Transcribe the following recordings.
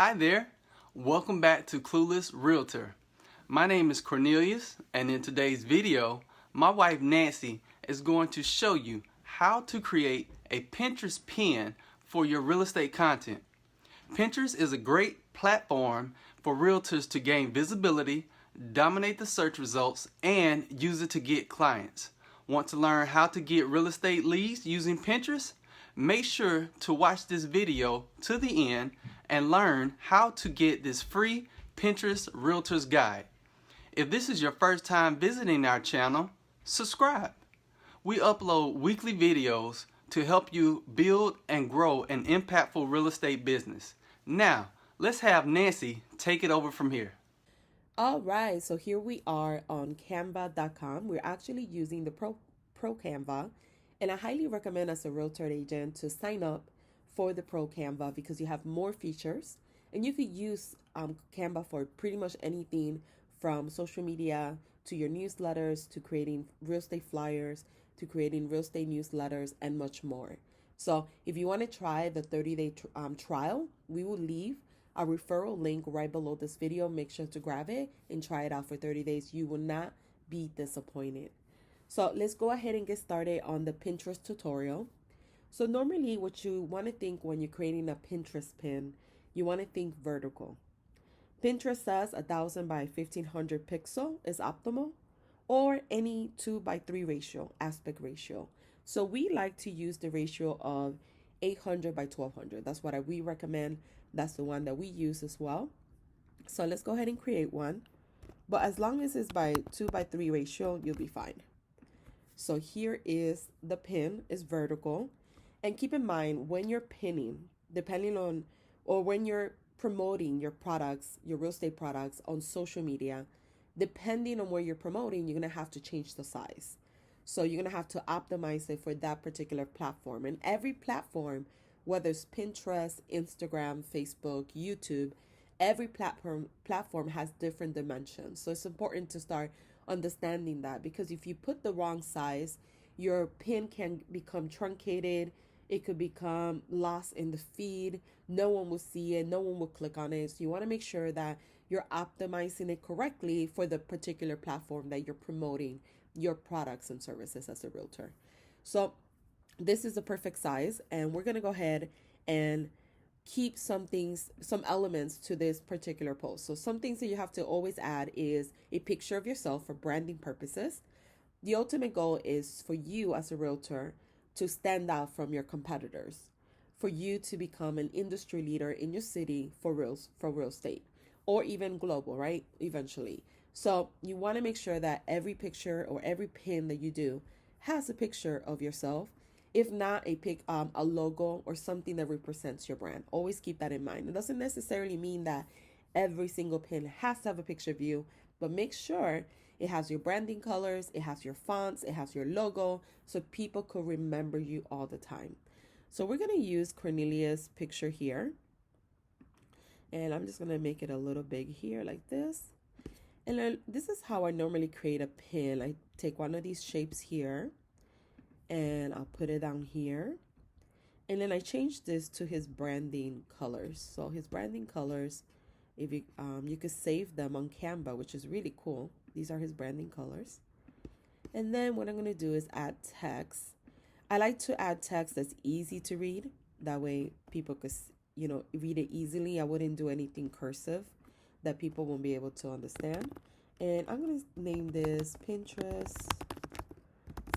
Hi there, welcome back to Clueless Realtor. My name is Cornelius, and in today's video, my wife Nancy is going to show you how to create a Pinterest pin for your real estate content. Pinterest is a great platform for realtors to gain visibility, dominate the search results, and use it to get clients. Want to learn how to get real estate leads using Pinterest? Make sure to watch this video to the end and learn how to get this free Pinterest Realtors Guide. If this is your first time visiting our channel, subscribe. We upload weekly videos to help you build and grow an impactful real estate business. Now, let's have Nancy take it over from here. All right, so here we are on canva.com. We're actually using the Pro Canva, and I highly recommend as a realtor agent to sign up for the Pro Canva because you have more features, and you could use Canva for pretty much anything from social media to your newsletters to creating real estate flyers to creating real estate newsletters and much more. So if you want to try the 30-day trial, we will leave a referral link right below this video. Make sure to grab it and try it out for 30 days. You will not be disappointed. So let's go ahead and get started on the Pinterest tutorial. So normally what you want to think when you're creating a Pinterest pin, you want to think vertical. Pinterest says 1000 by 1500 pixel is optimal, or any 2:3 ratio, aspect ratio. So we like to use the ratio of 800 by 1200. That's what we recommend. That's the one that we use as well. So let's go ahead and create one. But as long as it's by 2:3 ratio, you'll be fine. So here is the pin, is vertical. And keep in mind when you're pinning, depending on, or when you're promoting your products, your real estate products on social media, depending on where you're promoting, you're going to have to change the size. So you're going to have to optimize it for that particular platform. And every platform, whether it's Pinterest, Instagram, Facebook, YouTube, every platform has different dimensions. So it's important to start understanding that, because if you put the wrong size, your pin can become truncated. It could become lost in the feed. No one will see it. No one will click on it. So you want to make sure that you're optimizing it correctly for the particular platform that you're promoting your products and services as a realtor. So this is the perfect size, and we're going to go ahead and keep some elements to this particular post. So some things that you have to always add is a picture of yourself for branding purposes. The ultimate goal is for you as a realtor to stand out from your competitors, for you to become an industry leader in your city for real estate, or even global, right? Eventually. So you want to make sure that every picture or every pin that you do has a picture of yourself. If not, a logo or something that represents your brand. Always keep that in mind. It doesn't necessarily mean that every single pin has to have a picture of you, but make sure it has your branding colors, it has your fonts, it has your logo, so people could remember you all the time. So we're going to use Cornelius' picture here. And I'm just going to make it a little big here like this. And then this is how I normally create a pin. I take one of these shapes here, and I'll put it down here. And then I change this to his branding colors. So his branding colors, if you could save them on Canva, which is really cool. These are his branding colors. And then what I'm going to do is add text. I like to add text that's easy to read. That way people could, read it easily. I wouldn't do anything cursive that people won't be able to understand. And I'm going to name this Pinterest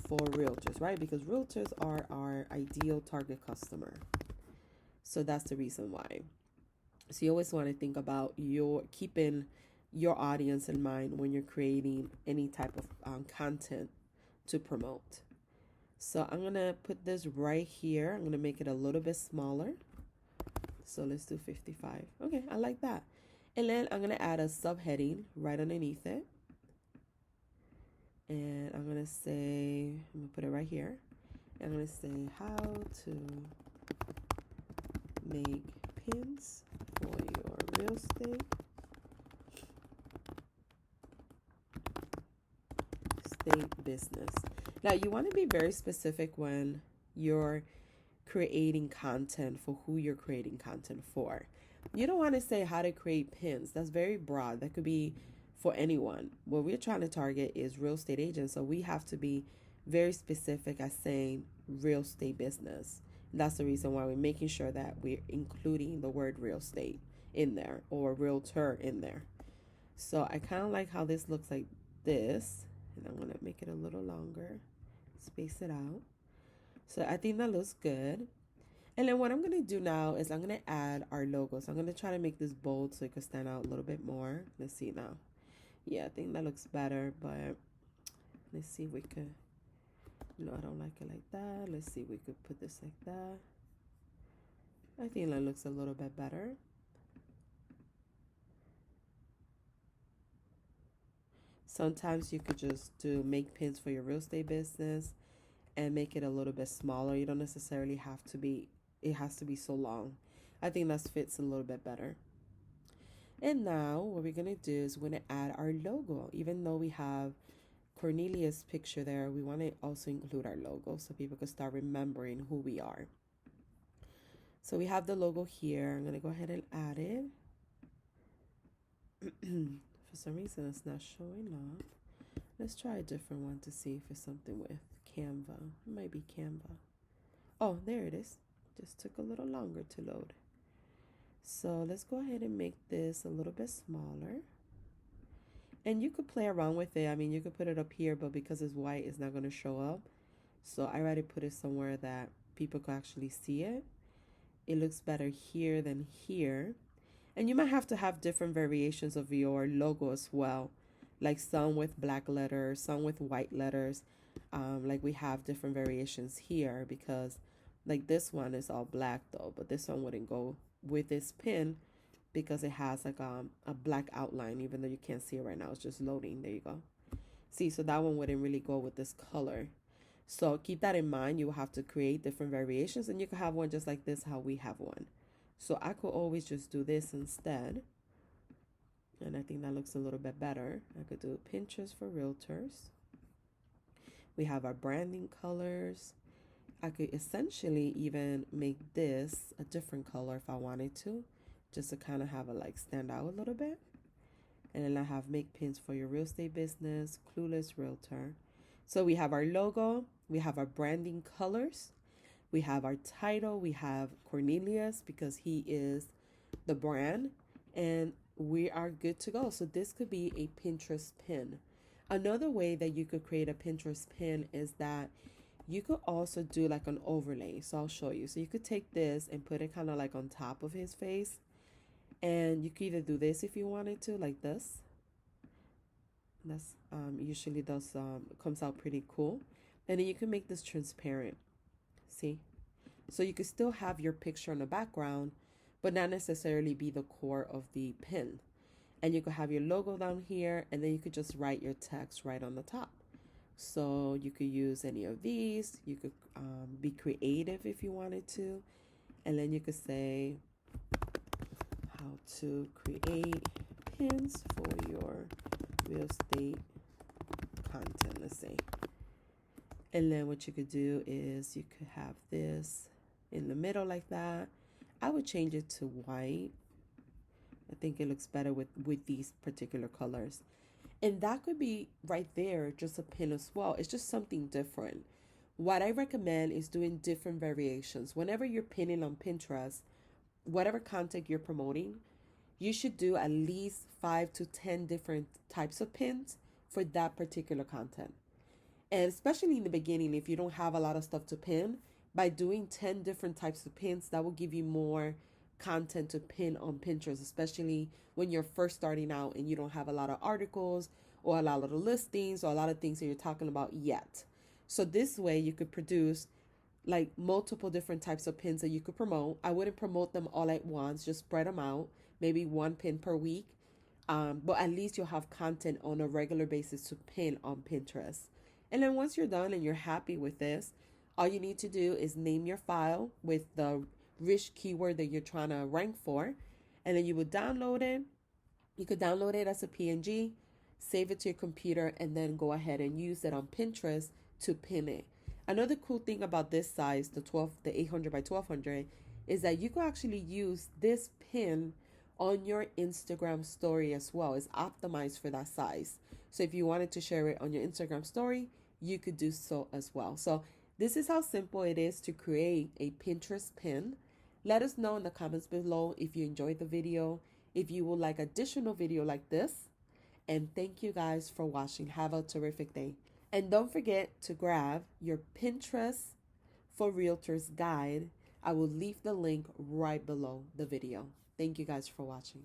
for realtors, right? Because realtors are our ideal target customer. So that's the reason why. So you always want to think about keeping your audience in mind when you're creating any type of content to promote. So I'm going to put this right here. I'm going to make it a little bit smaller. So let's do 55. Okay, I like that. And then I'm going to add a subheading right underneath it. And I'm going to put it right here. I'm going to say how to make pins for your real estate business. Now you want to be very specific when you're creating content for who you're creating content for. You don't want to say how to create pins. That's very broad. That could be for anyone. What we're trying to target is real estate agents. So we have to be very specific as saying real estate business. That's the reason why we're making sure that we're including the word real estate in there or realtor in there. So I kind of like how this looks like this. And I'm going to make it a little longer, space it out. So I think that looks good. And then what I'm going to do now is I'm going to add our logo. So I'm going to try to make this bold so it could stand out a little bit more. Let's see now. Yeah, I think that looks better, but let's see if we could, no, I don't like it like that. Let's see if we could put this like that. I think that looks a little bit better. Sometimes you could just do make pins for your real estate business and make it a little bit smaller. You don't necessarily have to be, it has to be so long. I think that fits a little bit better. And now what we're going to do is we're going to add our logo. Even though we have Cornelia's picture there, we want to also include our logo so people can start remembering who we are. So we have the logo here. I'm going to go ahead and add it. For some reason it's not showing up. Let's try a different one to see if it's something with Canva. It might be Canva. Oh, there it is. Just took a little longer to load. So let's go ahead and make this a little bit smaller. And you could play around with it. I mean, you could put it up here, but because it's white, it's not going to show up. So I rather put it somewhere that people can actually see it. It looks better here than here. And you might have to have different variations of your logo as well. Like some with black letters, some with white letters. Like we have different variations here because like this one is all black though, but this one wouldn't go with this pin because it has like a black outline, even though you can't see it right now. It's just loading. There you go. See, so that one wouldn't really go with this color. So keep that in mind. You will have to create different variations, and you can have one just like this, how we have one. So I could always just do this instead. And I think that looks a little bit better. I could do Pinterest for realtors. We have our branding colors. I could essentially even make this a different color if I wanted to, just to kind of have it like stand out a little bit. And then I have make pins for your real estate business, Clueless Realtor. So we have our logo, we have our branding colors, we have our title, we have Cornelius because he is the brand, and we are good to go. So this could be a Pinterest pin. Another way that you could create a Pinterest pin is that you could also do like an overlay. So I'll show you. So you could take this and put it kind of like on top of his face. And you could either do this if you wanted to, like this. That's usually does comes out pretty cool. And then you can make this transparent. See? So you could still have your picture in the background, but not necessarily be the core of the pin. And you could have your logo down here, and then you could just write your text right on the top. So you could use any of these. You could be creative if you wanted to. And then you could say how to create pins for your real estate content, let's say. And then what you could do is you could have this in the middle like that. I would change it to white. I think it looks better with these particular colors. And that could be right there, just a pin as well. It's just something different. What I recommend is doing different variations. Whenever you're pinning on Pinterest, whatever content you're promoting, you should do at least 5 to 10 different types of pins for that particular content. And especially in the beginning, if you don't have a lot of stuff to pin, by doing 10 different types of pins, that will give you more content to pin on Pinterest, especially when you're first starting out and you don't have a lot of articles or a lot of listings or a lot of things that you're talking about yet. So this way you could produce like multiple different types of pins that you could promote. I wouldn't promote them all at once, just spread them out, maybe one pin per week. But at least you'll have content on a regular basis to pin on Pinterest. And then once you're done and you're happy with this, all you need to do is name your file with the rich keyword that you're trying to rank for. And then you would download it. You could download it as a PNG, save it to your computer, and then go ahead and use it on Pinterest to pin it. Another cool thing about this size, the 800 by 1200, is that you can actually use this pin on your Instagram story as well. It's optimized for that size. So if you wanted to share it on your Instagram story, you could do so as well. So this is how simple it is to create a Pinterest pin. Let us know in the comments below if you enjoyed the video, if you would like additional video like this. And thank you guys for watching. Have a terrific day. And don't forget to grab your Pinterest for Realtors guide. I will leave the link right below the video. Thank you guys for watching.